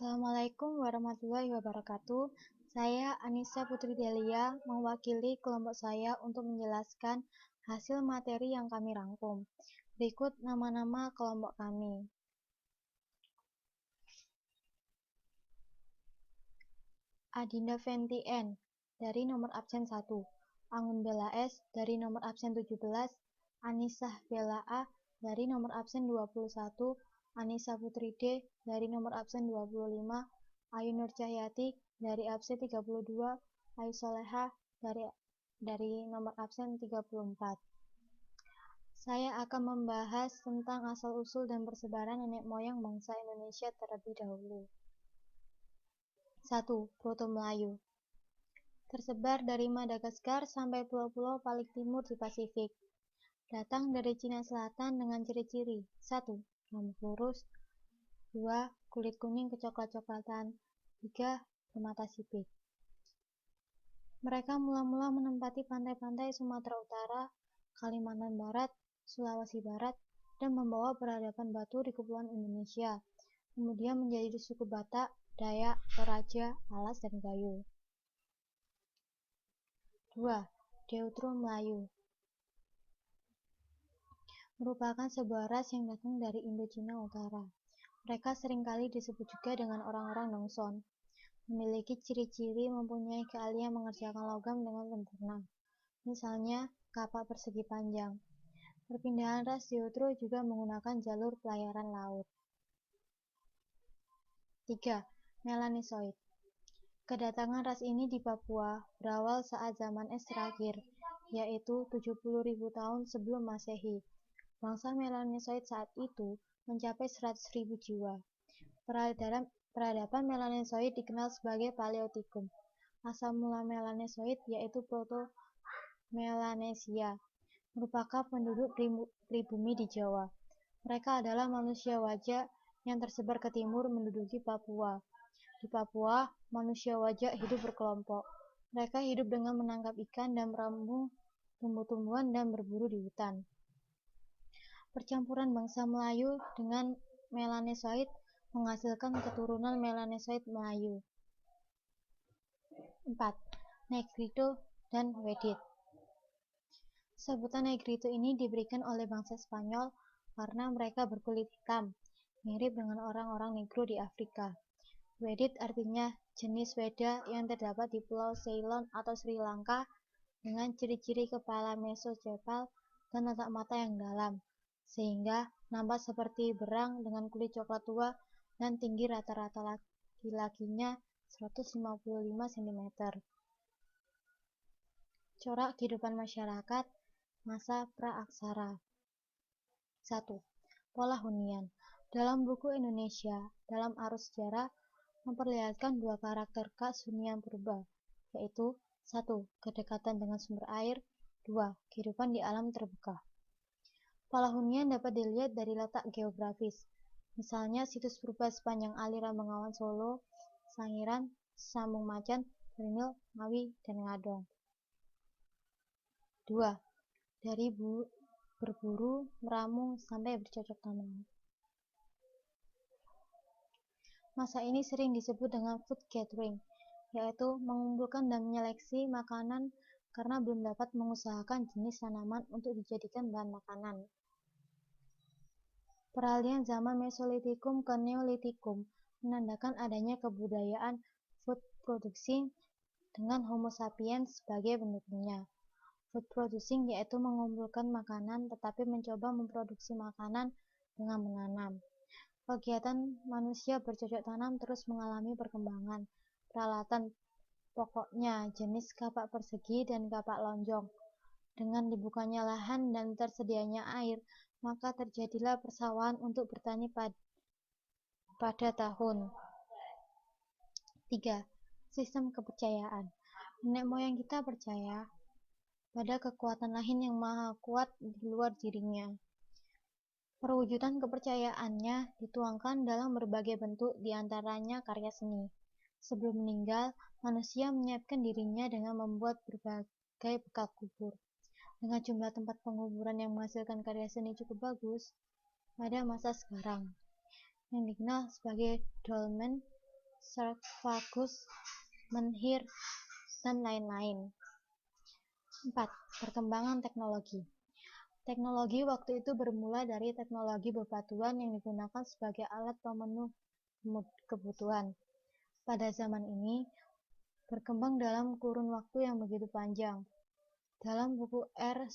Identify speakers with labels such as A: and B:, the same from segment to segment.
A: Assalamualaikum warahmatullahi wabarakatuh. Saya Anissa Putri Delia, mewakili kelompok saya untuk menjelaskan hasil materi yang kami rangkum. Berikut nama-nama kelompok kami. Adinda Fenty N dari nomor absen 1, Anggun Bella S dari nomor absen 17, Anissah Bella A dari nomor absen 21, Anissa Putri D dari nomor absen 25, Ayu Nur Cahyati dari absen 32, Ayu Soleha dari nomor absen 34. Saya akan membahas tentang asal-usul dan persebaran nenek moyang bangsa Indonesia terlebih dahulu. 1. Proto Melayu. Tersebar dari Madagaskar sampai pulau-pulau paling timur di Pasifik. Datang dari Cina Selatan dengan ciri-ciri: 1. Rambut lurus, 2. Kulit kuning kecoklat-coklatan, 3. Bermata sipit. Mereka mula-mula menempati pantai-pantai Sumatera Utara, Kalimantan Barat, Sulawesi Barat, dan membawa peradaban batu di kepulauan Indonesia, kemudian menjadi suku Batak, Dayak, Toraja, Alas, dan Gayo. 2. Deutero Melayu merupakan sebuah ras yang datang dari Indochina Utara. Mereka seringkali disebut juga dengan orang-orang Nongson. Memiliki ciri-ciri mempunyai keahlian mengerjakan logam dengan sempurna, misalnya kapak persegi panjang. Perpindahan ras Deutero juga menggunakan jalur pelayaran laut. 3. Melanesoid. Kedatangan ras ini di Papua berawal saat zaman es terakhir, yaitu 70.000 tahun sebelum Masehi. Bangsa Melanesoid saat itu mencapai 100.000 jiwa. Peradaban Melanesoid dikenal sebagai Paleotikum. Asal mula Melanesoid yaitu Proto-Melanesia, merupakan penduduk pribumi di Jawa. Mereka adalah manusia wajak yang tersebar ke timur menduduki Papua. Di Papua, manusia wajak hidup berkelompok. Mereka hidup dengan menangkap ikan dan meramu tumbuh-tumbuhan dan berburu di hutan. Percampuran bangsa Melayu dengan Melanesoid menghasilkan keturunan Melanesoid Melayu. 4. Negrito dan Wedit. Sebutan Negrito ini diberikan oleh bangsa Spanyol karena mereka berkulit hitam, mirip dengan orang-orang Negro di Afrika. Wedit artinya jenis Weda yang terdapat di Pulau Ceylon atau Sri Lanka dengan ciri-ciri kepala mesocepal dan letak mata yang dalam, sehingga nampak seperti berang dengan kulit coklat tua dan tinggi rata-rata laki-lakinya 155 cm. Corak kehidupan masyarakat masa pra-aksara. 1. Pola hunian. Dalam buku Indonesia dalam Arus Sejarah memperlihatkan dua karakter khas hunian purba, yaitu 1. Kedekatan dengan sumber air, 2. Kehidupan di alam terbuka. Pola hunian dapat dilihat dari letak geografis, misalnya situs purba sepanjang aliran Bengawan Solo, Sangiran, Sambung Macan, Ternil, Ngawi, dan Ngadong. 2. Dari berburu, meramu, sampai bercocok tanam. Masa ini sering disebut dengan food gathering, yaitu mengumpulkan dan menyeleksi makanan karena belum dapat mengusahakan jenis tanaman untuk dijadikan bahan makanan. Peralihan zaman Mesolitikum ke Neolitikum menandakan adanya kebudayaan food producing dengan Homo sapiens sebagai pendukungnya. Food producing yaitu mengumpulkan makanan tetapi mencoba memproduksi makanan dengan menanam. Kegiatan manusia bercocok tanam terus mengalami perkembangan. Peralatan pokoknya jenis kapak persegi dan kapak lonjong. Dengan dibukanya lahan dan tersedianya air, maka terjadilah persawahan untuk bertani pada tahun. 3. Sistem kepercayaan. Nenek moyang kita percaya pada kekuatan lain yang maha kuat di luar dirinya. Perwujudan kepercayaannya dituangkan dalam berbagai bentuk, diantaranya karya seni. Sebelum meninggal, manusia menyiapkan dirinya dengan membuat berbagai bekal kubur. Dengan jumlah tempat penguburan yang menghasilkan karya seni cukup bagus, pada masa sekarang, yang dikenal sebagai dolmen, sarkofagus, menhir, dan lain-lain. 4. Perkembangan teknologi. Teknologi waktu itu bermula dari teknologi bebatuan yang digunakan sebagai alat pemenuh kebutuhan. Pada zaman ini, berkembang dalam kurun waktu yang begitu panjang. Dalam buku R.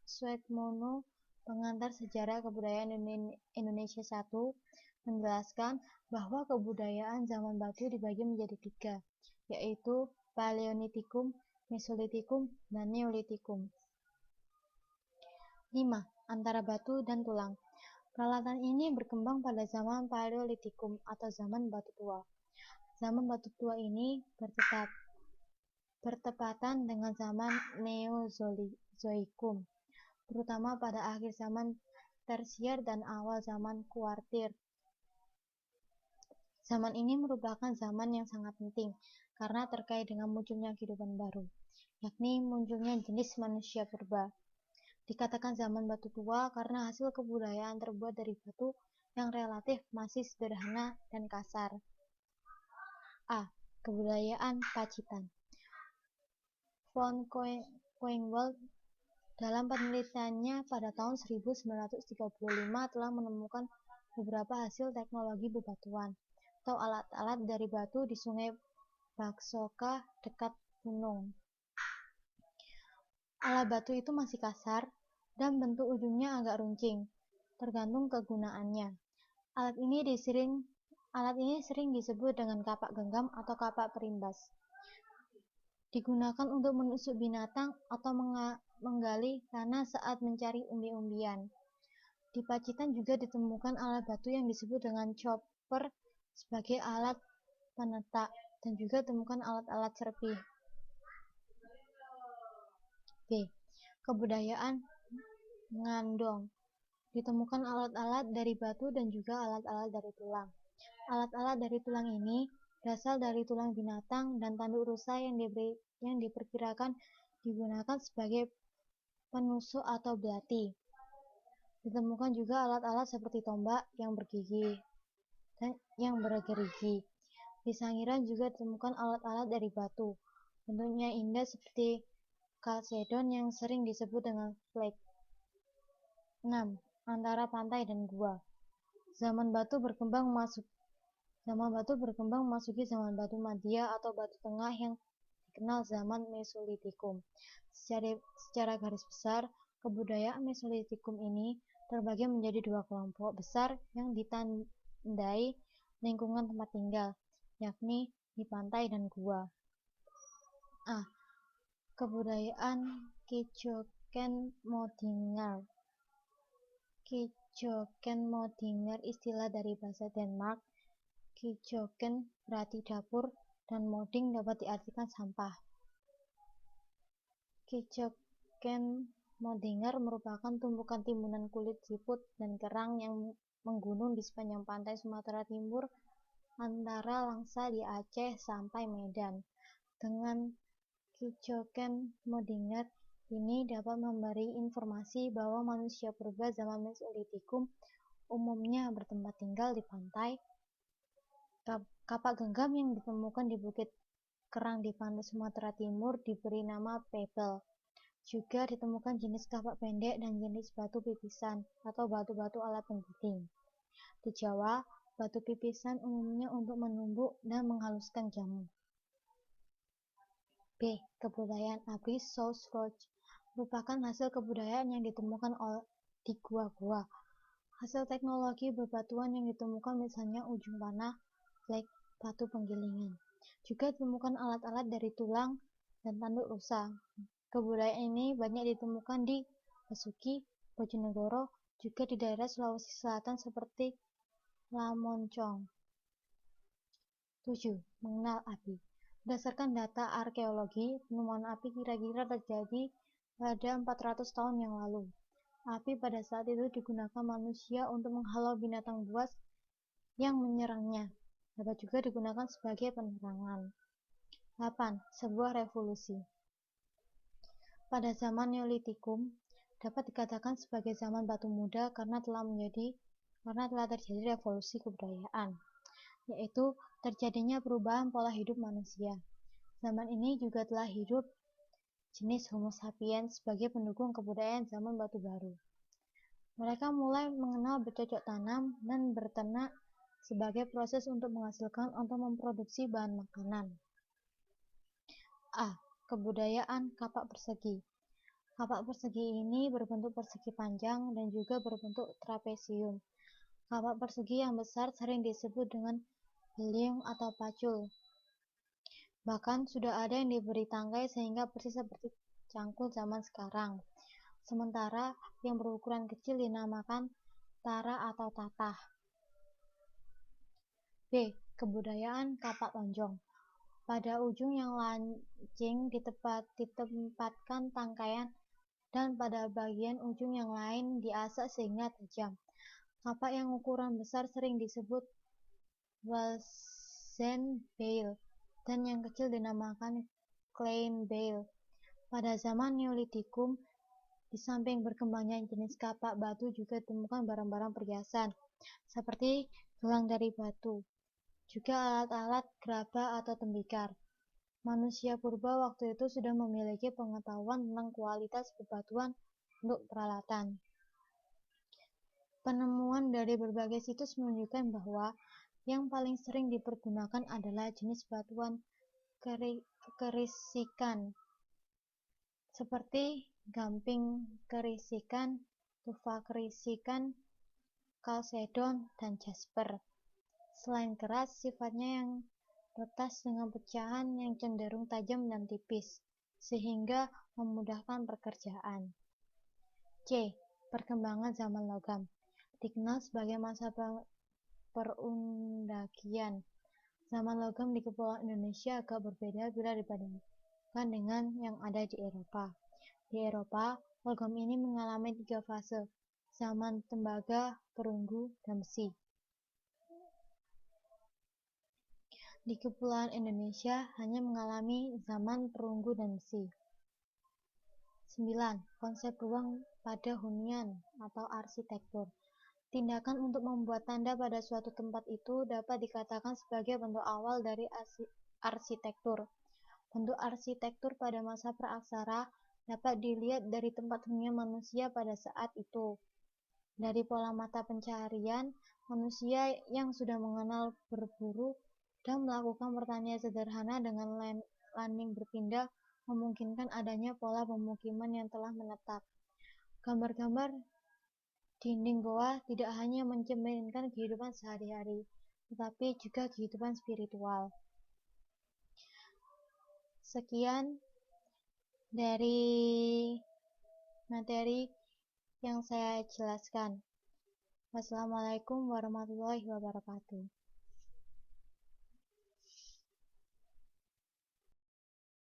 A: Swetmono, Pengantar Sejarah Kebudayaan Indonesia 1, menjelaskan bahwa kebudayaan zaman batu dibagi menjadi 3, yaitu Paleolitikum, Mesolitikum, dan Neolitikum. 5. Antara batu dan tulang. Peralatan ini berkembang pada zaman Paleolitikum atau zaman batu tua. Zaman batu tua ini bertepatan dengan zaman Neozoikum, terutama pada akhir zaman Tersier dan awal zaman Kuartir. Zaman ini merupakan zaman yang sangat penting karena terkait dengan munculnya kehidupan baru, yakni munculnya jenis manusia purba. Dikatakan zaman batu tua karena hasil kebudayaan terbuat dari batu yang relatif masih sederhana dan kasar. A. Kebudayaan Pacitan. Von Koengwald dalam penelitiannya pada tahun 1935 telah menemukan beberapa hasil teknologi bebatuan atau alat-alat dari batu di Sungai Baksoka dekat Punung. Alat batu itu masih kasar dan bentuk ujungnya agak runcing, tergantung kegunaannya. Alat ini sering disebut dengan kapak genggam atau kapak perimbas. Digunakan untuk menusuk binatang atau menggali tanah saat mencari umbi-umbian. Di Pacitan juga ditemukan alat batu yang disebut dengan chopper sebagai alat penetak, dan juga ditemukan alat-alat serpih. B. Kebudayaan Ngandong. Ditemukan alat-alat dari batu dan juga alat-alat dari tulang. Alat-alat dari tulang ini berasal dari tulang binatang dan tanduk rusa yang diperkirakan digunakan sebagai penusuk atau belati. Ditemukan juga alat-alat seperti tombak yang bergigi dan yang bergerigi. Di Sangiran juga ditemukan alat-alat dari batu. Bentuknya indah seperti kalsedon yang sering disebut dengan flake. 6. Antara pantai dan gua. Zaman batu berkembang memasuki zaman batu Madia atau batu tengah yang dikenal zaman Mesolitikum. Secara garis besar, kebudayaan Mesolitikum ini terbagi menjadi 2 kelompok besar yang ditandai lingkungan tempat tinggal, yakni di pantai dan gua. A. Kebudayaan Kijoken-Modinger. Kijoken-Modinger istilah dari bahasa Denmark. Kijoken berarti dapur dan moding dapat diartikan sampah. Kijoken-Modinger merupakan tumpukan timbunan kulit siput dan kerang yang menggunung di sepanjang pantai Sumatera Timur antara Langsa di Aceh sampai Medan. Dengan Kijoken-Modinger ini dapat memberi informasi bahwa manusia purba zaman Mesolitikum umumnya bertempat tinggal di pantai. Kapak genggam yang ditemukan di Bukit Kerang di pantai Sumatera Timur diberi nama pebble. Juga ditemukan jenis kapak pendek dan jenis batu pipisan atau batu-batu alat penggiling. Di Jawa, batu pipisan umumnya untuk menumbuk dan menghaluskan jamu. B. Kebudayaan Abyss South Rouge merupakan hasil kebudayaan yang ditemukan di gua-gua. Hasil teknologi bebatuan yang ditemukan misalnya ujung panah, flake, batu penggilingan. Juga ditemukan alat-alat dari tulang dan tanduk rusa. Kebudayaan ini banyak ditemukan di Basuki, Bojonegoro, juga di daerah Sulawesi Selatan seperti Lamoncong. 7. Mengenal api. Berdasarkan data arkeologi, penemuan api kira-kira terjadi pada 400 tahun yang lalu. Api pada saat itu digunakan manusia untuk menghalau binatang buas yang menyerangnya. Dapat juga digunakan sebagai penerangan. 8. Sebuah revolusi. Pada zaman Neolitikum, dapat dikatakan sebagai zaman batu muda karena telah terjadi revolusi kebudayaan. yaitu terjadinya perubahan pola hidup manusia. Zaman ini juga telah hidup jenis Homo sapiens sebagai pendukung kebudayaan zaman batu baru. Mereka mulai mengenal bercocok tanam dan berternak sebagai proses untuk menghasilkan atau memproduksi bahan makanan. A. Kebudayaan kapak persegi. Kapak persegi ini berbentuk persegi panjang dan juga berbentuk trapesium. Kapak persegi yang besar sering disebut dengan beliung atau pacul. Bahkan sudah ada yang diberi tangkai sehingga persis seperti cangkul zaman sekarang. Sementara yang berukuran kecil dinamakan tara atau tatah. B. Kebudayaan kapak lonjong. Pada ujung yang lancing ditempatkan tangkaian dan pada bagian ujung yang lain diasak sehingga tajam. Kapak yang ukuran besar sering disebut Walzen Bale dan yang kecil dinamakan Klein Bale. Pada zaman Neolitikum, di samping berkembangnya jenis kapak batu juga ditemukan barang-barang perhiasan seperti gelang dari batu, juga alat-alat gerabah atau tembikar. Manusia purba waktu itu sudah memiliki pengetahuan tentang kualitas bebatuan untuk peralatan. Penemuan dari berbagai situs menunjukkan bahwa yang paling sering dipergunakan adalah jenis batuan kerisikan seperti gamping kerisikan, tufa kerisikan, kalsedon, dan jasper. Selain keras, sifatnya yang retas dengan pecahan yang cenderung tajam dan tipis, sehingga memudahkan pekerjaan. C. Perkembangan zaman logam. Dikenal sebagai masa perundakian. Zaman logam di Kepulauan Indonesia agak berbeda bila dibandingkan dengan yang ada di Eropa. Di Eropa, logam ini mengalami 3 fase: zaman tembaga, perunggu, dan besi. Di Kepulauan Indonesia hanya mengalami zaman perunggu dan besi. 9. Konsep ruang pada hunian atau arsitektur. Tindakan untuk membuat tanda pada suatu tempat itu dapat dikatakan sebagai bentuk awal dari arsitektur. Bentuk arsitektur pada masa praaksara dapat dilihat dari tempat hunian manusia pada saat itu. Dari pola mata pencaharian, manusia yang sudah mengenal berburu dan melakukan pertanian sederhana dengan landing berpindah memungkinkan adanya pola pemukiman yang telah menetap. Gambar-gambar dinding goa tidak hanya mencerminkan kehidupan sehari-hari, tetapi juga kehidupan spiritual. Sekian dari materi yang saya jelaskan. Wassalamualaikum warahmatullahi wabarakatuh.